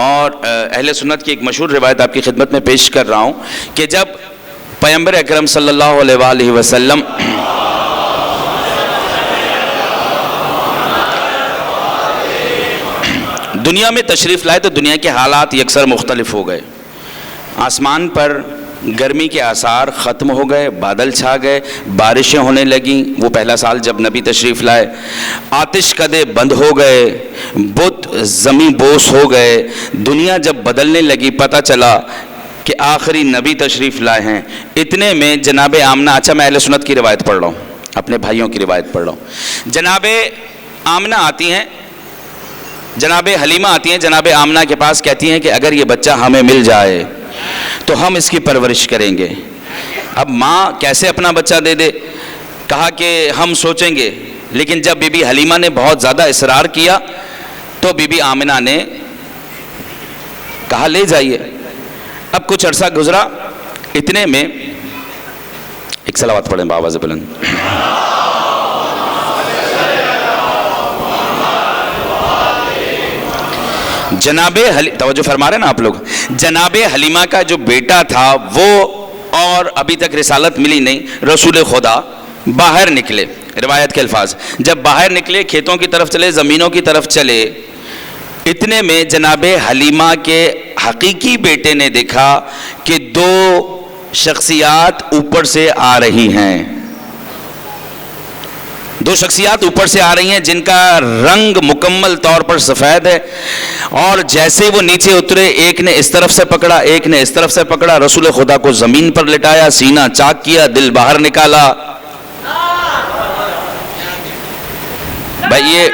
اور اہل سنت کی ایک مشہور روایت آپ کی خدمت میں پیش کر رہا ہوں کہ جب پیغمبر اکرم صلی اللہ علیہ وآلہ وسلم دنیا میں تشریف لائے تو دنیا کے حالات یکسر مختلف ہو گئے. آسمان پر گرمی کے آثار ختم ہو گئے، بادل چھا گئے، بارشیں ہونے لگیں. وہ پہلا سال جب نبی تشریف لائے. آتش کدے بند ہو گئے، بت زمیں بوس ہو گئے. دنیا جب بدلنے لگی پتہ چلا کہ آخری نبی تشریف لائے ہیں. اتنے میں جناب آمنہ، اچھا میں اہل سنت کی روایت پڑھ رہا ہوں، اپنے بھائیوں کی روایت پڑھ رہا ہوں. جناب آمنہ آتی ہیں، جناب حلیمہ آتی ہیں جناب آمنہ کے پاس، کہتی ہیں کہ اگر یہ بچہ ہمیں مل جائے تو ہم اس کی پرورش کریں گے. اب ماں کیسے اپنا بچہ دے دے؟ کہا کہ ہم سوچیں گے. لیکن جب بی بی حلیمہ نے بہت زیادہ اصرار کیا تو بی بی آمنہ نے کہا لے جائیے. اب کچھ عرصہ گزرا. اتنے میں ایک صلوات پڑھیں بآواز بلند. توجہ فرما رہے ہیں نا آپ لوگ. جناب حلیمہ کا جو بیٹا تھا وہ، اور ابھی تک رسالت ملی نہیں، رسول خدا باہر نکلے. روایت کے الفاظ، جب باہر نکلے کھیتوں کی طرف چلے، زمینوں کی طرف چلے. اتنے میں جناب حلیمہ کے حقیقی بیٹے نے دیکھا کہ دو شخصیات اوپر سے آ رہی ہیں. دو شخصیات اوپر سے آ رہی ہیں جن کا رنگ مکمل طور پر سفید ہے. اور جیسے وہ نیچے اترے، ایک نے اس طرف سے پکڑا، ایک نے اس طرف سے پکڑا. رسول خدا کو زمین پر لٹایا، سینہ چاک کیا، دل باہر نکالا. بھائی یہ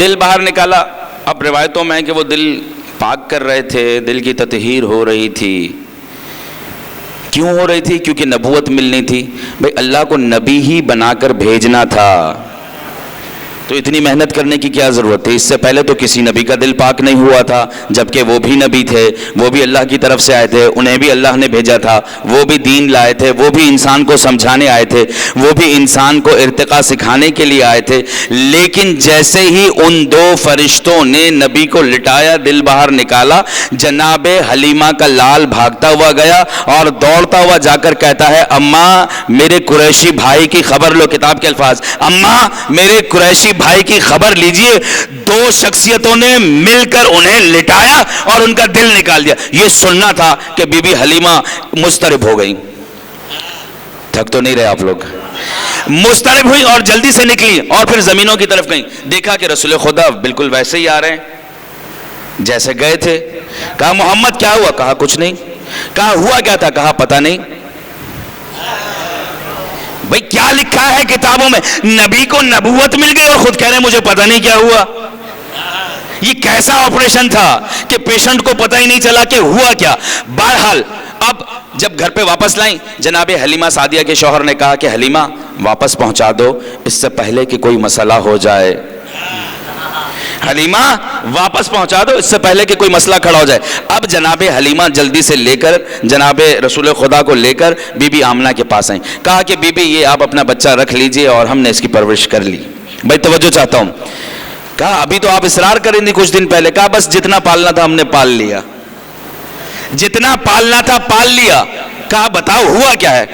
دل باہر نکالا. اب روایتوں میں ہے کہ وہ دل پاک کر رہے تھے، دل کی تطہیر ہو رہی تھی. کیوں ہو رہی تھی؟ کیونکہ نبوت ملنی تھی. بھئی اللہ کو نبی ہی بنا کر بھیجنا تھا تو اتنی محنت کرنے کی کیا ضرورت تھی؟ اس سے پہلے تو کسی نبی کا دل پاک نہیں ہوا تھا، جبکہ وہ بھی نبی تھے، وہ بھی اللہ کی طرف سے آئے تھے، انہیں بھی اللہ نے بھیجا تھا، وہ بھی دین لائے تھے، وہ بھی انسان کو سمجھانے آئے تھے، وہ بھی انسان کو ارتقاء سکھانے کے لیے آئے تھے. لیکن جیسے ہی ان دو فرشتوں نے نبی کو لٹایا، دل باہر نکالا، جناب حلیمہ کا لال بھاگتا ہوا گیا اور دوڑتا ہوا جا کر کہتا ہے اماں میرے قریشی بھائی کی خبر لو. کتاب کے الفاظ، اماں میرے قریشی بھائی کی خبر لیجئے، دو شخصیتوں نے مل کر انہیں لٹایا اور ان کا دل نکال دیا. یہ سننا تھا کہ بی بی حلیمہ مضطرب ہو گئی. تھک تو نہیں رہے آپ لوگ؟ مضطرب ہوئی اور جلدی سے نکلی اور پھر زمینوں کی طرف گئی. دیکھا کہ رسول خدا بالکل ویسے ہی آ رہے ہیں جیسے گئے تھے. کہا محمد کیا ہوا؟ کہا کچھ نہیں. کہا ہوا کیا تھا؟ کہا پتہ نہیں. بھئی کیا لکھا ہے کتابوں میں؟ نبی کو نبوت مل گئی اور خود کہہ رہے ہیں مجھے پتہ نہیں کیا ہوا. یہ کیسا آپریشن تھا کہ پیشنٹ کو پتہ ہی نہیں چلا کہ ہوا کیا. بہرحال اب جب گھر پہ واپس لائیں، جناب حلیمہ سعدیہ کے شوہر نے کہا کہ حلیمہ واپس پہنچا دو اس سے پہلے کہ کوئی مسئلہ ہو جائے. حلیمہ واپس پہنچا دو اس سے پہلے کہ کوئی مسئلہ کھڑا ہو جائے. اب جناب حلیمہ جلدی سے لے کر جناب رسول خدا کو لے کر بی بی آمنہ کے پاس آئیں. کہا کہ بی بی یہ آپ اپنا بچہ رکھ لیجئے اور ہم نے اس کی پرورش کر لی. بھائی توجہ چاہتا ہوں. کہا ابھی تو آپ اصرار کریں تھی کچھ دن پہلے. کہا بس جتنا پالنا تھا ہم نے پال لیا، جتنا پالنا تھا پال لیا. کہا بتاؤ ہوا کیا ہے؟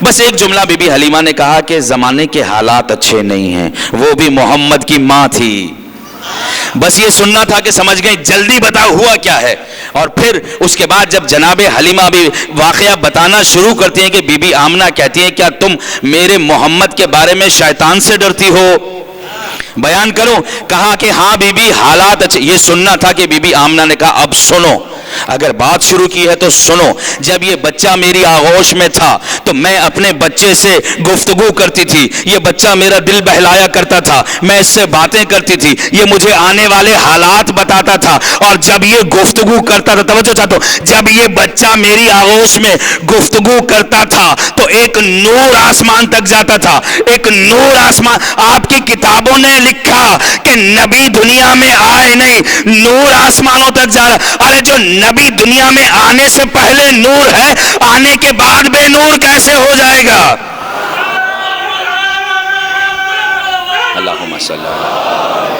بس ایک جملہ بی بی حلیمہ نے کہا کہ زمانے کے حالات اچھے نہیں ہیں، وہ بھی محمد کی ماں تھی. بس یہ سننا تھا کہ سمجھ گئے. جلدی بتاؤ ہوا کیا ہے. اور پھر اس کے بعد جب جناب حلیمہ بھی واقعہ بتانا شروع کرتی ہیں کہ بی بی آمنہ کہتی ہیں کیا تم میرے محمد کے بارے میں شیطان سے ڈرتی ہو؟ بیان کرو. کہا کہ ہاں بی بی حالات اچھے. یہ سننا تھا کہ بی بی آمنہ نے کہا اب سنو اگر بات شروع کی ہے تو سنو. جب یہ بچہ میری آغوش میں تھا تو میں اپنے بچے سے گفتگو کرتی تھی. یہ بچہ میرا دل بہلایا کرتا تھا, میں اس سے باتیں کرتی تھی, یہ مجھے آنے والے حالات بتاتا تھا. اور جب یہ گفتگو کرتا تھا, توجہ چاہتا ہوں, جب یہ بچہ میری آغوش میں گفتگو کرتا تھا تو ایک نور آسمان تک جاتا تھا. ایک نور آسمان. آپ کی کتابوں نے لکھا کہ نبی دنیا میں آئے نہیں, نور آسمانوں تک جا رہا. ارے جو نبی دنیا میں آنے سے پہلے نور ہے, آنے کے بعد بے نور کیسے ہو جائے گا؟ اللہم صلی اللہ.